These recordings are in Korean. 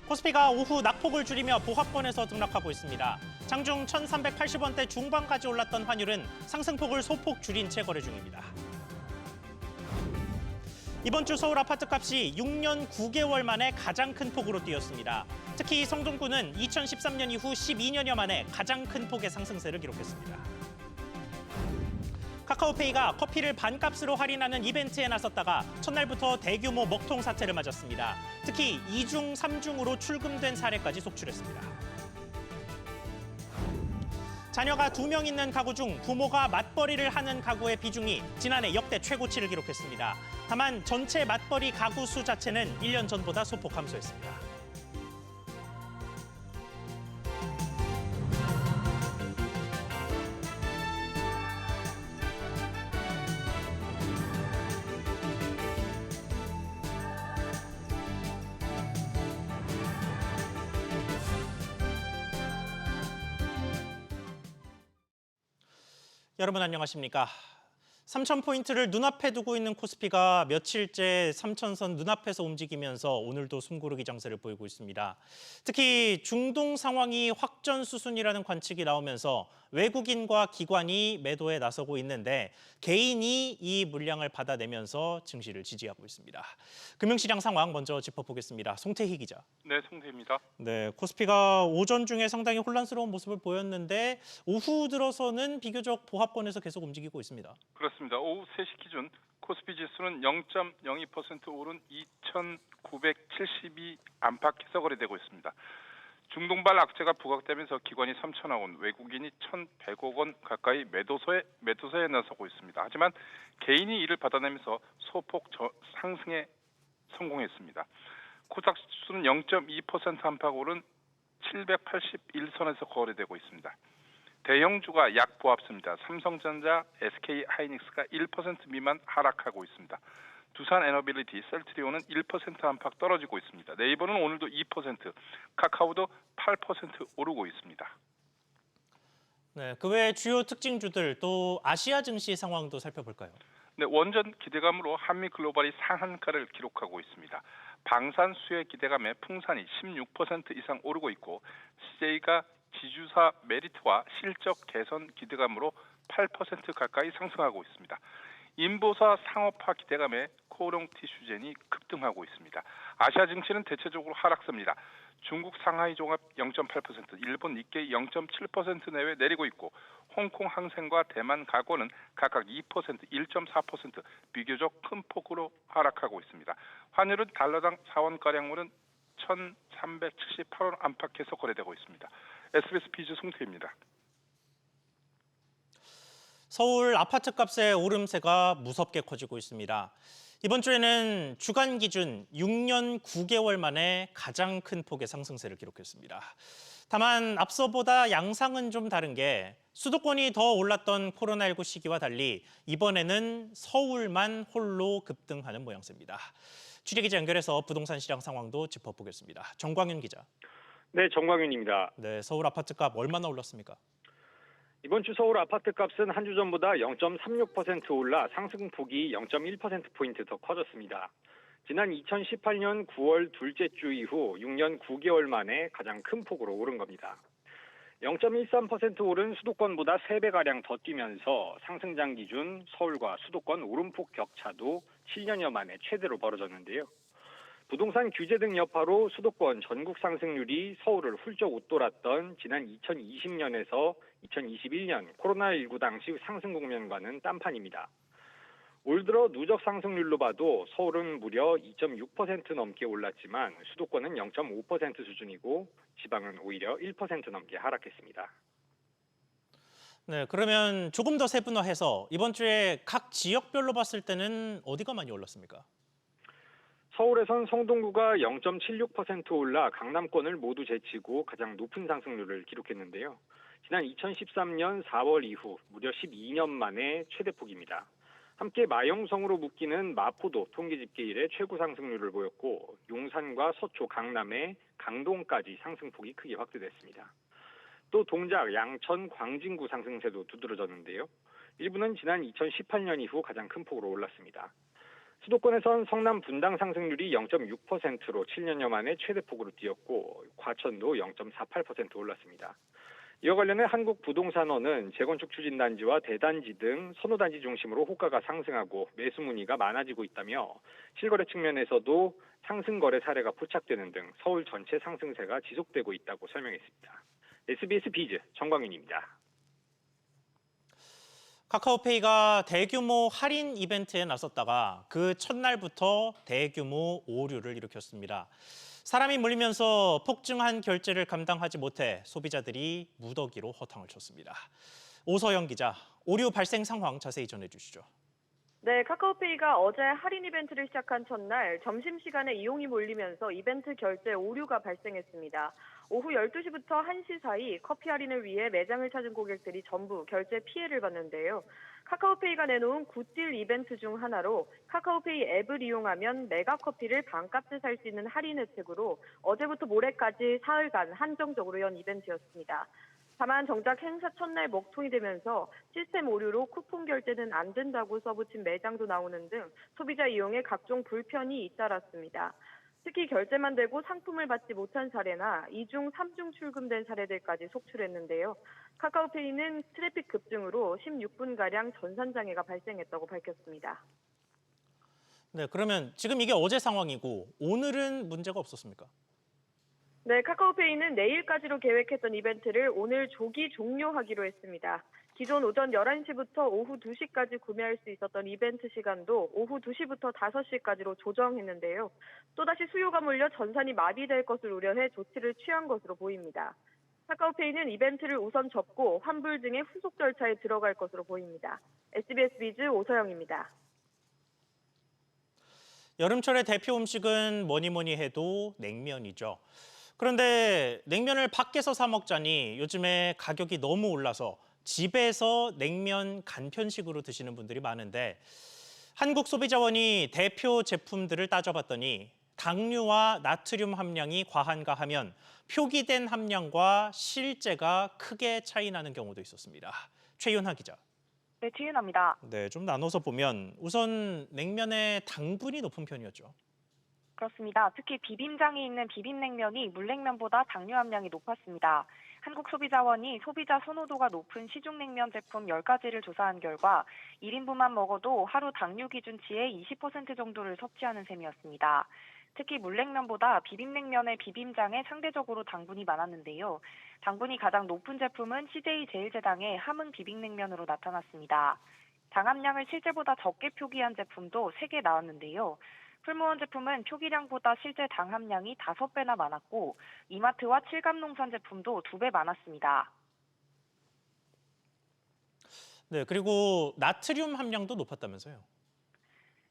코스피가 오후 낙폭을 줄이며 보합권에서 등락하고 있습니다. 장중 1,380원대 중반까지 올랐던 환율은 상승폭을 소폭 줄인 채 거래 중입니다. 이번 주 서울 아파트값이 6년 9개월 만에 가장 큰 폭으로 뛰었습니다. 특히 성동구는 2013년 이후 12년여 만에 가장 큰 폭의 상승세를 기록했습니다. 카카오페이가 커피를 반값으로 할인하는 이벤트에 나섰다가 첫날부터 대규모 먹통 사태를 맞았습니다. 특히 2중, 3중으로 출금된 사례까지 속출했습니다. 자녀가 2명 있는 가구 중 부모가 맞벌이를 하는 가구의 비중이 지난해 역대 최고치를 기록했습니다. 다만 전체 맞벌이 가구 수 자체는 1년 전보다 소폭 감소했습니다. 여러분 안녕하십니까? 3,000포인트를 눈앞에 두고 있는 코스피가 며칠째 3,000선 눈앞에서 움직이면서 오늘도 숨고르기 장세를 보이고 있습니다. 특히 중동 상황이 확전 수순이라는 관측이 나오면서 외국인과 기관이 매도에 나서고 있는데 개인이 이 물량을 받아내면서 증시를 지지하고 있습니다. 금융시장 상황 먼저 짚어보겠습니다. 송태희 기자. 네, 송태입니다. 네, 코스피가 오전 중에 상당히 혼란스러운 모습을 보였는데 오후 들어서는 비교적 보합권에서 계속 움직이고 있습니다. 그렇습니다. 오후 3시 기준 코스피 지수는 0.02% 오른 2,972 안팎에서 거래되고 있습니다. 중동발 악재가 부각되면서 기관이 3천억 원, 외국인이 1,100억 원 가까이 매도서에 나서고 있습니다. 하지만 개인이 이를 받아내면서 소폭 상승에 성공했습니다. 코스닥 지수는 0.2% 안팎 오른 781선에서 거래되고 있습니다. 대형주가 약 보합습니다. 삼성전자, SK하이닉스가 1% 미만 하락하고 있습니다. 두산에너빌리티, 셀트리온은 1% 안팎 떨어지고 있습니다. 네이버는 오늘도 2%, 카카오도 8% 오르고 있습니다. 네, 그 외 주요 특징주들 또 아시아 증시 상황도 살펴볼까요? 네, 원전 기대감으로 한미 글로벌이 상한가를 기록하고 있습니다. 방산 수혜 기대감에 풍산이 16% 이상 오르고 있고 CJ가 지주사 메리트와 실적 개선 기대감으로 8% 가까이 상승하고 있습니다. 인보사 상업화 기대감에 코오롱 티슈젠이 급등하고 있습니다. 아시아 증시는 대체적으로 하락세입니다. 중국 상하이 종합 0.8%, 일본 니케이 0.7% 내외 내리고 있고 홍콩 항생과 대만 가고는 각각 2%, 1.4% 비교적 큰 폭으로 하락하고 있습니다. 환율은 달러당 4원가량 오른 1,378원 안팎에서 거래되고 있습니다. SBS 비즈 송태입니다. 서울 아파트값의 오름세가 무섭게 커지고 있습니다. 이번 주에는 주간 기준 6년 9개월 만에 가장 큰 폭의 상승세를 기록했습니다. 다만 앞서보다 양상은 좀 다른 게 수도권이 더 올랐던 코로나19 시기와 달리 이번에는 서울만 홀로 급등하는 모양새입니다. 취재기자 연결해서 부동산 시장 상황도 짚어보겠습니다. 정광윤 기자. 네, 정광윤입니다. 네, 서울 아파트값 얼마나 올랐습니까? 이번 주 서울 아파트값은 한 주 전보다 0.36% 올라 상승폭이 0.1%포인트 더 커졌습니다. 지난 2018년 9월 둘째 주 이후 6년 9개월 만에 가장 큰 폭으로 오른 겁니다. 0.13% 오른 수도권보다 3배가량 더 뛰면서 상승장 기준 서울과 수도권 오름폭 격차도 7년여 만에 최대로 벌어졌는데요. 부동산 규제 등 여파로 수도권 전국 상승률이 서울을 훌쩍 웃돌았던 지난 2020년에서 2021년 코로나19 당시 상승 국면과는 딴판입니다. 올 들어 누적 상승률로 봐도 서울은 무려 2.6% 넘게 올랐지만 수도권은 0.5% 수준이고 지방은 오히려 1% 넘게 하락했습니다. 네, 그러면 조금 더 세분화해서 이번 주에 각 지역별로 봤을 때는 어디가 많이 올랐습니까? 서울에선 성동구가 0.76% 올라 강남권을 모두 제치고 가장 높은 상승률을 기록했는데요. 지난 2013년 4월 이후 무려 12년 만에 최대폭입니다. 함께 마영성으로 묶이는 마포도 통계집계 이래 최고 상승률을 보였고 용산과 서초, 강남의 강동까지 상승폭이 크게 확대됐습니다. 또 동작, 양천, 광진구 상승세도 두드러졌는데요. 일부는 지난 2018년 이후 가장 큰 폭으로 올랐습니다. 수도권에선 성남 분당 상승률이 0.6%로 7년여 만에 최대폭으로 뛰었고 과천도 0.48% 올랐습니다. 이와 관련해 한국부동산원은 재건축 추진단지와 대단지 등 선호단지 중심으로 호가가 상승하고 매수 문의가 많아지고 있다며 실거래 측면에서도 상승 거래 사례가 포착되는 등 서울 전체 상승세가 지속되고 있다고 설명했습니다. SBS 비즈 정광윤입니다. 카카오페이가 대규모 할인 이벤트에 나섰다가 그 첫날부터 대규모 오류를 일으켰습니다. 사람이 몰리면서 폭증한 결제를 감당하지 못해 소비자들이 무더기로 허탕을 쳤습니다. 오서영 기자, 오류 발생 상황 자세히 전해주시죠. 네, 카카오페이가 어제 할인 이벤트를 시작한 첫날 점심시간에 이용이 몰리면서 이벤트 결제 오류가 발생했습니다. 오후 12시부터 1시 사이 커피 할인을 위해 매장을 찾은 고객들이 전부 결제 피해를 봤는데요. 카카오페이가 내놓은 굿딜 이벤트 중 하나로 카카오페이 앱을 이용하면 메가커피를 반값에 살 수 있는 할인 혜택으로 어제부터 모레까지 사흘간 한정적으로 연 이벤트였습니다. 다만 정작 행사 첫날 먹통이 되면서 시스템 오류로 쿠폰 결제는 안 된다고 써붙인 매장도 나오는 등 소비자 이용에 각종 불편이 잇따랐습니다. 특히 결제만 되고 상품을 받지 못한 사례나 2중, 3중 출금된 사례들까지 속출했는데요. 카카오페이는 트래픽 급증으로 16분가량 전산장애가 발생했다고 밝혔습니다. 네, 그러면 지금 이게 어제 상황이고 오늘은 문제가 없었습니까? 네, 카카오페이는 내일까지로 계획했던 이벤트를 오늘 조기 종료하기로 했습니다. 기존 오전 11시부터 오후 2시까지 구매할 수 있었던 이벤트 시간도 오후 2시부터 5시까지로 조정했는데요. 또다시 수요가 몰려 전산이 마비될 것을 우려해 조치를 취한 것으로 보입니다. 카카오페이는 이벤트를 우선 접고 환불 등의 후속 절차에 들어갈 것으로 보입니다. SBS 비즈 오서영입니다. 여름철의 대표 음식은 뭐니 해도 냉면이죠. 그런데 냉면을 밖에서 사 먹자니 요즘에 가격이 너무 올라서 집에서 냉면 간편식으로 드시는 분들이 많은데 한국소비자원이 대표 제품들을 따져봤더니 당류와 나트륨 함량이 과한가 하면 표기된 함량과 실제가 크게 차이 나는 경우도 있었습니다. 최윤하 기자. 네, 최윤아입니다. 네, 좀 나눠서 보면 우선 냉면의 당분이 높은 편이었죠. 그렇습니다. 특히 비빔장이 있는 비빔냉면이 물냉면보다 당류 함량이 높았습니다. 한국소비자원이 소비자 선호도가 높은 시중냉면 제품 10가지를 조사한 결과 1인분만 먹어도 하루 당류 기준치의 20% 정도를 섭취하는 셈이었습니다. 특히 물냉면보다 비빔냉면의 비빔장에 상대적으로 당분이 많았는데요. 당분이 가장 높은 제품은 CJ제일제당의 함흥 비빔냉면으로 나타났습니다. 당 함량을 실제보다 적게 표기한 제품도 3개 나왔는데요. 풀무원 제품은 표기량보다 실제 당 함량이 5배나 많았고 이마트와 칠감농산 제품도 2배 많았습니다. 네, 그리고 나트륨 함량도 높았다면서요?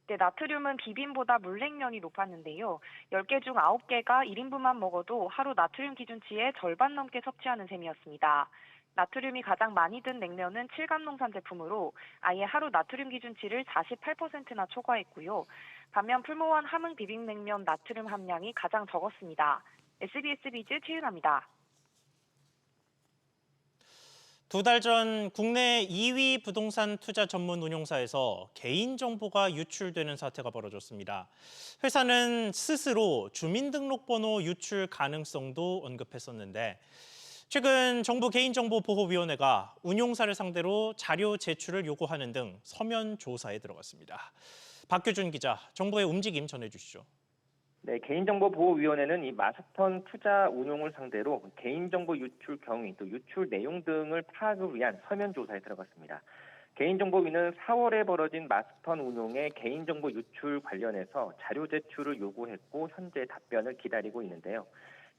네, 나트륨은 비빔보다 물냉면이 높았는데요. 10개 중 9개가 1인분만 먹어도 하루 나트륨 기준치의 절반 넘게 섭취하는 셈이었습니다. 나트륨이 가장 많이 든 냉면은 칠감농산 제품으로 아예 하루 나트륨 기준치를 48%나 초과했고요. 반면 풀무원 함흥 비빔냉면 나트륨 함량이 가장 적었습니다. SBS 비즈 최윤아입니다. 2달 전 국내 2위 부동산 투자 전문 운용사에서 개인정보가 유출되는 사태가 벌어졌습니다. 회사는 스스로 주민등록번호 유출 가능성도 언급했었는데 최근 정부 개인정보보호위원회가 운용사를 상대로 자료 제출을 요구하는 등 서면 조사에 들어갔습니다. 박규준 기자, 정부의 움직임 전해주시죠. 네, 개인정보보호위원회는 이 마스턴 투자 운용을 상대로 개인정보 유출 경위 또 유출 내용 등을 파악을 위한 서면 조사에 들어갔습니다. 개인정보위는 4월에 벌어진 마스턴 운용의 개인정보 유출 관련해서 자료 제출을 요구했고 현재 답변을 기다리고 있는데요.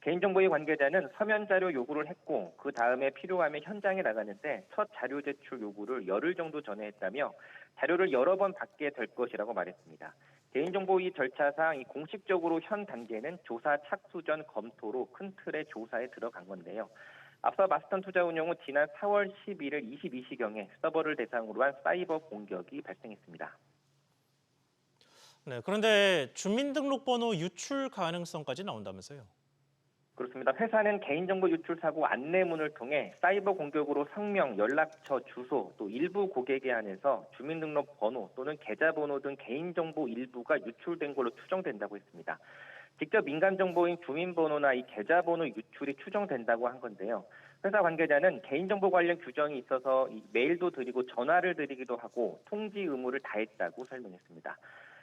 개인정보위 관계자는 서면 자료 요구를 했고 그 다음에 필요하면 현장에 나가는데 첫 자료 제출 요구를 열흘 정도 전에 했다며 자료를 여러 번 받게 될 것이라고 말했습니다. 개인정보위 절차상 공식적으로 현 단계는 조사 착수 전 검토로 큰 틀의 조사에 들어간 건데요. 앞서 마스턴 투자운용은 지난 4월 11일 22시경에 서버를 대상으로 한 사이버 공격이 발생했습니다. 네, 그런데 주민등록번호 유출 가능성까지 나온다면서요? 그렇습니다. 회사는 개인정보 유출 사고 안내문을 통해 사이버 공격으로 성명, 연락처, 주소, 또 일부 고객에 한해서 주민등록번호 또는 계좌번호 등 개인정보 일부가 유출된 걸로 추정된다고 했습니다. 직접 민간정보인 주민번호나 이 계좌번호 유출이 추정된다고 한 건데요. 회사 관계자는 개인정보 관련 규정이 있어서 메일도 드리고 전화를 드리기도 하고 통지 의무를 다했다고 설명했습니다.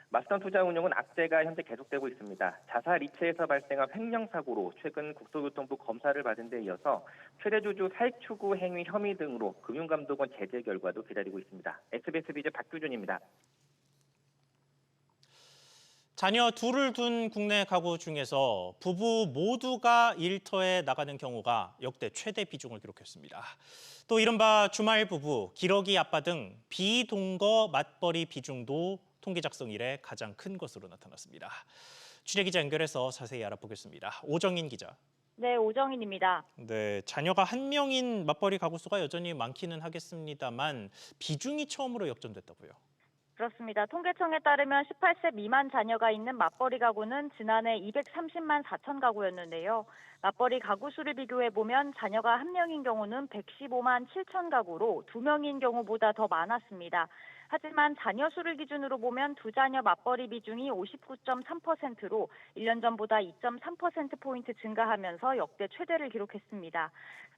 마스턴 투자운용은 악재가 현재 계속되고 있습니다. 자사 리츠에서 발생한 횡령사고로 최근 국토교통부 검사를 받은 데 이어서 최대주주 사익 추구 행위 혐의 등으로 금융감독원 제재 결과도 기다리고 있습니다. SBS 비즈 박규준입니다. 자녀 둘을 둔 국내 가구 중에서 부부 모두가 일터에 나가는 경우가 역대 최대 비중을 기록했습니다. 또 이른바 주말 부부, 기러기 아빠 등 비동거 맞벌이 비중도 통계 작성 이래 가장 큰 것으로 나타났습니다. 취재기자 연결해서 자세히 알아보겠습니다. 오정인 기자. 네, 오정인입니다. 네, 자녀가 한 명인 맞벌이 가구 수가 여전히 많기는 하겠습니다만 비중이 처음으로 역전됐다고요. 그렇습니다. 통계청에 따르면 18세 미만 자녀가 있는 맞벌이 가구는 지난해 230만 4천 가구였는데요. 맞벌이 가구 수를 비교해보면 자녀가 한 명인 경우는 115만 7천 가구로 두 명인 경우보다 더 많았습니다. 하지만 자녀 수를 기준으로 보면 두 자녀 맞벌이 비중이 59.3%로 1년 전보다 2.3%포인트 증가하면서 역대 최대를 기록했습니다.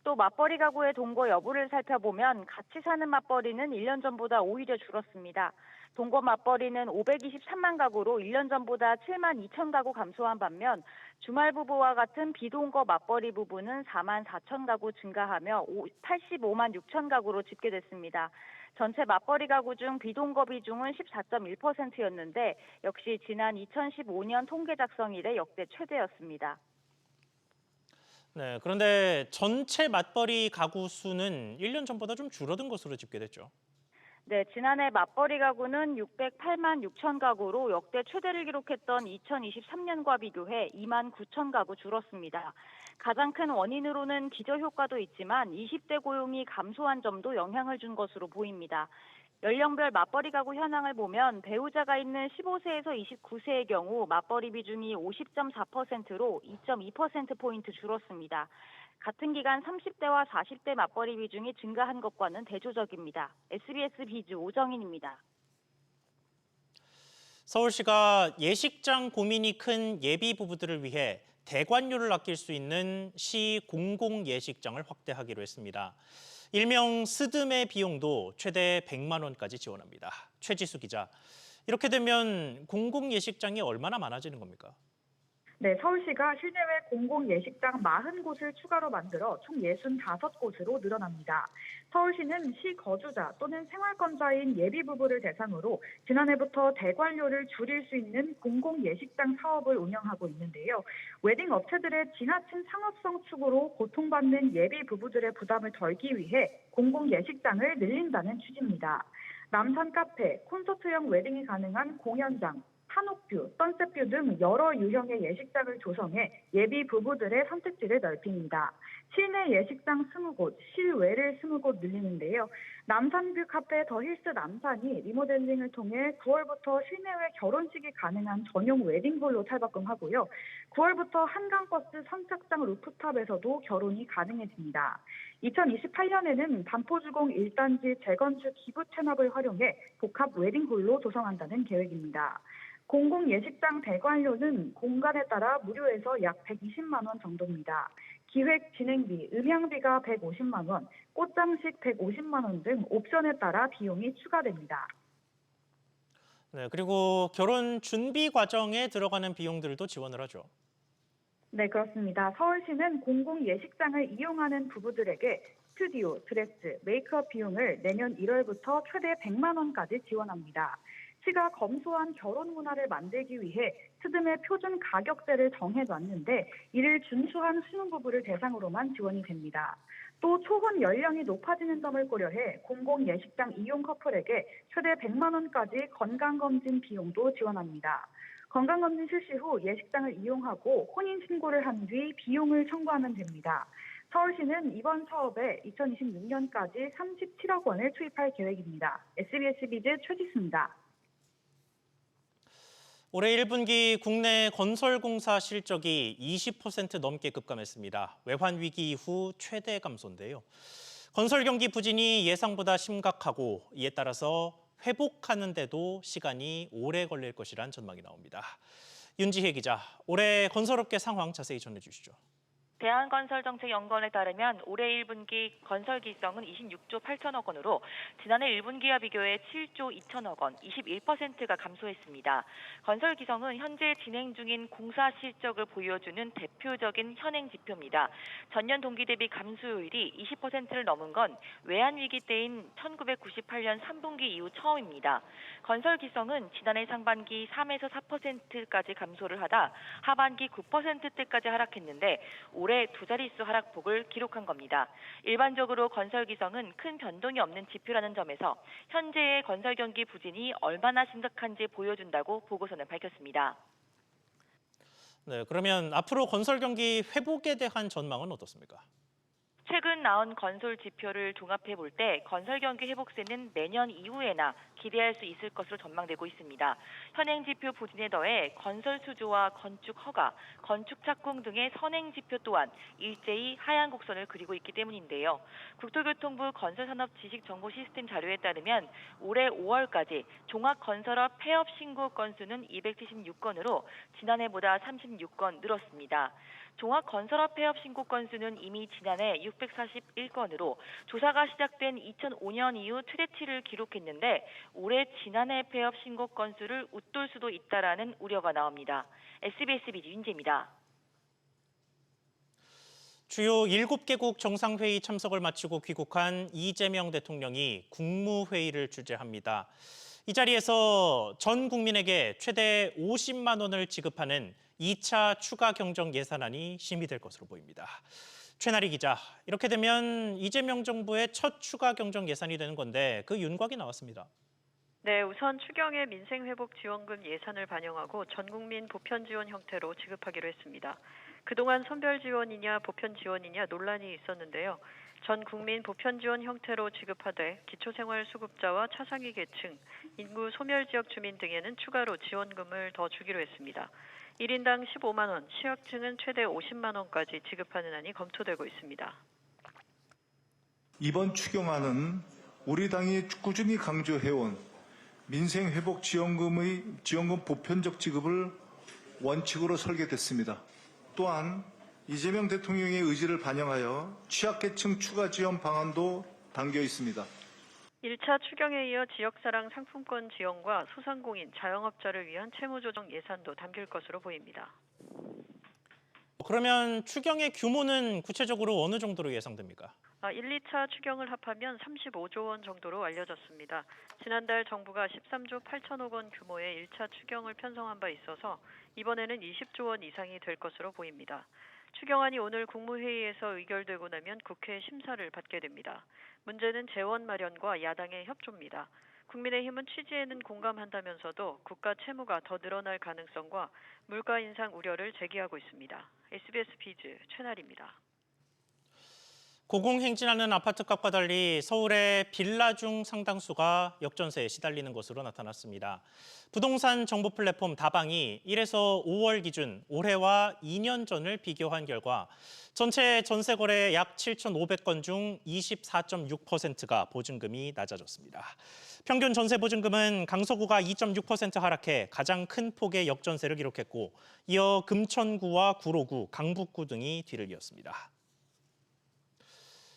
또 맞벌이 가구의 동거 여부를 살펴보면 같이 사는 맞벌이는 1년 전보다 오히려 줄었습니다. 동거 맞벌이는 523만 가구로 1년 전보다 7만 2천 가구 감소한 반면 주말 부부와 같은 비동거 맞벌이 부부는 4만 4천 가구 증가하며 85만 6천 가구로 집계됐습니다. 전체 맞벌이 가구 중 비동거 비중은 14.1%였는데 역시 지난 2015년 통계 작성 이래 역대 최대였습니다. 네, 그런데 전체 맞벌이 가구 수는 1년 전보다 좀 줄어든 것으로 집계됐죠. 네, 지난해 맞벌이 가구는 608만 6천 가구로 역대 최대를 기록했던 2023년과 비교해 2만 9천 가구 줄었습니다. 가장 큰 원인으로는 기저효과도 있지만 20대 고용이 감소한 점도 영향을 준 것으로 보입니다. 연령별 맞벌이 가구 현황을 보면 배우자가 있는 15세에서 29세의 경우 맞벌이 비중이 50.4%로 2.2%포인트 줄었습니다. 같은 기간 30대와 40대 맞벌이 비중이 증가한 것과는 대조적입니다. SBS 비즈 오정인입니다. 서울시가 예식장 고민이 큰 예비 부부들을 위해 대관료를 아낄 수 있는 시 공공예식장을 확대하기로 했습니다. 일명 스드메 비용도 최대 100만 원까지 지원합니다. 최지수 기자, 이렇게 되면 공공예식장이 얼마나 많아지는 겁니까? 네, 서울시가 실내외 공공예식장 40곳을 추가로 만들어 총 65곳으로 늘어납니다. 서울시는 시 거주자 또는 생활권자인 예비부부를 대상으로 지난해부터 대관료를 줄일 수 있는 공공예식장 사업을 운영하고 있는데요. 웨딩 업체들의 지나친 상업성 추구로 고통받는 예비부부들의 부담을 덜기 위해 공공예식장을 늘린다는 취지입니다. 남산 카페, 콘서트형 웨딩이 가능한 공연장, 한옥뷰, 선셋뷰 등 여러 유형의 예식장을 조성해 예비 부부들의 선택지를 넓힙니다. 실내 예식장 20곳, 실외를 20곳 늘리는데요. 남산뷰 카페 더 힐스 남산이 리모델링을 통해 9월부터 실내외 결혼식이 가능한 전용 웨딩홀로 탈바꿈하고요. 9월부터 한강버스 선착장 루프탑에서도 결혼이 가능해집니다. 2028년에는 반포주공 1단지 재건축 기부 체납을 활용해 복합 웨딩홀로 조성한다는 계획입니다. 공공예식장 대관료는 공간에 따라 무료에서 약 120만 원 정도입니다. 기획 진행비, 음향비가 150만 원, 꽃장식 150만 원 등 옵션에 따라 비용이 추가됩니다. 네, 그리고 결혼 준비 과정에 들어가는 비용들도 지원을 하죠. 네, 그렇습니다. 서울시는 공공예식장을 이용하는 부부들에게 스튜디오, 드레스, 메이크업 비용을 내년 1월부터 최대 100만 원까지 지원합니다. 시가 검소한 결혼 문화를 만들기 위해 스드메 표준 가격대를 정해놨는데 이를 준수한 신혼부부를 대상으로만 지원이 됩니다. 또 초혼 연령이 높아지는 점을 고려해 공공예식장 이용 커플에게 최대 100만 원까지 건강검진 비용도 지원합니다. 건강검진 실시 후 예식장을 이용하고 혼인신고를 한 뒤 비용을 청구하면 됩니다. 서울시는 이번 사업에 2026년까지 37억 원을 투입할 계획입니다. SBS 비즈 최지수입니다. 올해 1분기 국내 건설공사 실적이 20% 넘게 급감했습니다. 외환 위기 이후 최대 감소인데요. 건설 경기 부진이 예상보다 심각하고 이에 따라서 회복하는 데도 시간이 오래 걸릴 것이란 전망이 나옵니다. 윤지혜 기자, 올해 건설업계 상황 자세히 전해주시죠. 대한건설정책연구원에 따르면 올해 1분기 건설 기성은 26조 8천억 원으로 지난해 1분기와 비교해 7조 2천억 원, 21%가 감소했습니다. 건설 기성은 현재 진행 중인 공사 실적을 보여주는 대표적인 현행 지표입니다. 전년 동기 대비 감소율이 20%를 넘은 건 외환위기 때인 1998년 3분기 이후 처음입니다. 건설 기성은 지난해 상반기 3에서 4%까지 감소를 하다 하반기 9%대까지 하락했는데 올해 두 자릿수 하락폭을 기록한 겁니다. 일반적으로 건설 기성은 큰 변동이 없는 지표라는 점에서 현재의 건설 경기 부진이 얼마나 심각한지 보여준다고 보고서는 밝혔습니다. 네, 그러면 앞으로 건설 경기 회복에 대한 전망은 어떻습니까? 최근 나온 건설 지표를 종합해 볼 때 건설 경기 회복세는 내년 이후에나 기대할 수 있을 것으로 전망되고 있습니다. 현행 지표 부진에 더해 건설 수주와 건축 허가, 건축 착공 등의 선행 지표 또한 일제히 하향 곡선을 그리고 있기 때문인데요. 국토교통부 건설산업지식정보시스템 자료에 따르면 올해 5월까지 종합건설업 폐업 신고 건수는 276건으로 지난해보다 36건 늘었습니다. 종합건설업 폐업 신고 건수는 이미 지난해 641건으로 조사가 시작된 2005년 이후 최대치를 기록했는데 올해 지난해 폐업 신고 건수를 웃돌 수도 있다라는 우려가 나옵니다. SBS BG 윤재입니다. 주요 7개국 정상회의 참석을 마치고 귀국한 이재명 대통령이 국무회의를 주재합니다. 이 자리에서 전 국민에게 최대 50만 원을 지급하는 2차 추가 경정 예산안이 심의될 것으로 보입니다. 최나리 기자, 이렇게 되면 이재명 정부의 첫 추가 경정 예산이 되는 건데 그 윤곽이 나왔습니다. 네, 우선 추경의 민생회복지원금 예산을 반영하고 전국민 보편 지원 형태로 지급하기로 했습니다. 그동안 선별 지원이냐 보편 지원이냐 논란이 있었는데요. 전 국민 보편 지원 형태로 지급하되 기초생활수급자와 차상위 계층, 인구 소멸 지역 주민 등에는 추가로 지원금을 더 주기로 했습니다. 1인당 15만 원, 취약층은 최대 50만 원까지 지급하는 안이 검토되고 있습니다. 이번 추경안은 우리 당이 꾸준히 강조해온 민생회복지원금 보편적 지급을 원칙으로 설계됐습니다. 또한 이재명 대통령의 의지를 반영하여 취약계층 추가 지원 방안도 담겨 있습니다. 1차 추경에 이어 지역사랑 상품권 지원과 소상공인, 자영업자를 위한 채무조정 예산도 담길 것으로 보입니다. 그러면 추경의 규모는 구체적으로 어느 정도로 예상됩니까? 1, 2차 추경을 합하면 35조 원 정도로 알려졌습니다. 지난달 정부가 13조 8천억 원 규모의 1차 추경을 편성한 바 있어서 이번에는 20조 원 이상이 될 것으로 보입니다. 추경안이 오늘 국무회의에서 의결되고 나면 국회 심사를 받게 됩니다. 문제는 재원 마련과 야당의 협조입니다. 국민의힘은 취지에는 공감한다면서도 국가 채무가 더 늘어날 가능성과 물가 인상 우려를 제기하고 있습니다. SBS 비즈 최나리입니다. 고공행진하는 아파트값과 달리 서울의 빌라 중 상당수가 역전세에 시달리는 것으로 나타났습니다. 부동산 정보 플랫폼 다방이 1에서 5월 기준 올해와 2년 전을 비교한 결과 전체 전세 거래 약 7,500건 중 24.6%가 보증금이 낮아졌습니다. 평균 전세 보증금은 강서구가 2.6% 하락해 가장 큰 폭의 역전세를 기록했고 이어 금천구와 구로구, 강북구 등이 뒤를 이었습니다.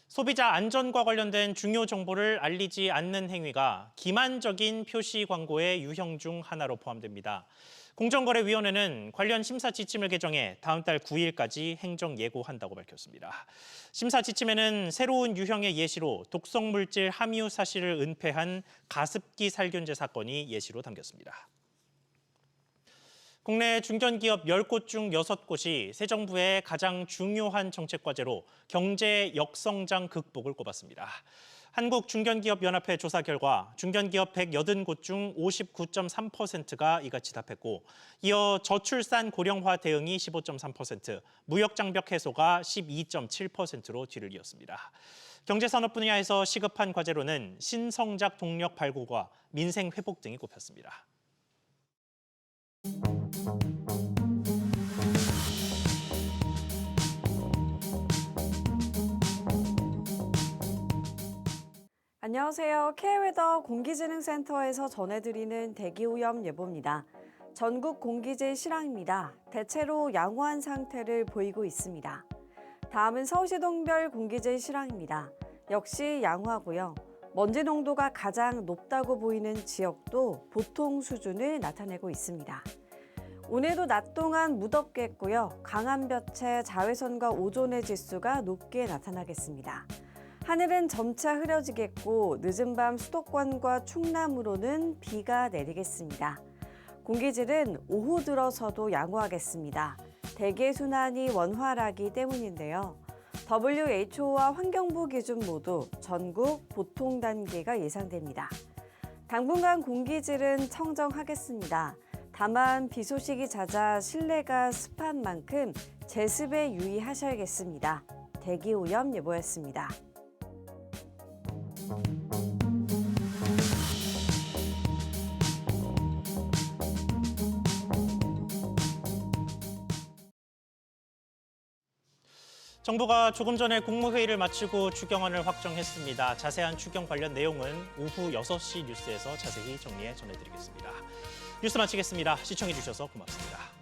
소비자 안전과 관련된 중요 정보를 알리지 않는 행위가 기만적인 표시 광고의 유형 중 하나로 포함됩니다. 공정거래위원회는 관련 심사 지침을 개정해 다음 달 9일까지 행정 예고한다고 밝혔습니다. 심사 지침에는 새로운 유형의 예시로 독성물질 함유 사실을 은폐한 가습기 살균제 사건이 예시로 담겼습니다. 국내 중견기업 10곳 중 6곳이 새 정부의 가장 중요한 정책 과제로 경제 역성장 극복을 꼽았습니다. 한국중견기업연합회 조사 결과 중견기업 180곳 중 59.3%가 이같이 답했고 이어 저출산 고령화 대응이 15.3%, 무역장벽 해소가 12.7%로 뒤를 이었습니다. 경제산업 분야에서 시급한 과제로는 신성장 동력 발굴과 민생 회복 등이 꼽혔습니다. 안녕하세요. K웨더 공기지능센터에서 전해드리는 대기오염 예보입니다. 전국 공기질 실황입니다. 대체로 양호한 상태를 보이고 있습니다. 다음은 서울시 동별 공기질 실황입니다. 역시 양호하고요. 먼지 농도가 가장 높다고 보이는 지역도 보통 수준을 나타내고 있습니다. 오늘도 낮 동안 무덥겠고요. 강한볕에 자외선과 오존의 지수가 높게 나타나겠습니다. 하늘은 점차 흐려지겠고 늦은 밤 수도권과 충남으로는 비가 내리겠습니다. 공기질은 오후 들어서도 양호하겠습니다. 대기순환이 원활하기 때문인데요. WHO와 환경부 기준 모두 전국 보통 단계가 예상됩니다. 당분간 공기질은 청정하겠습니다. 다만 비 소식이 잦아 실내가 습한 만큼 제습에 유의하셔야겠습니다. 대기오염 예보였습니다. 정부가 조금 전에 국무회의를 마치고 추경안을 확정했습니다. 자세한 추경 관련 내용은 오후 6시 뉴스에서 자세히 정리해 전해드리겠습니다. 뉴스 마치겠습니다. 시청해주셔서 고맙습니다.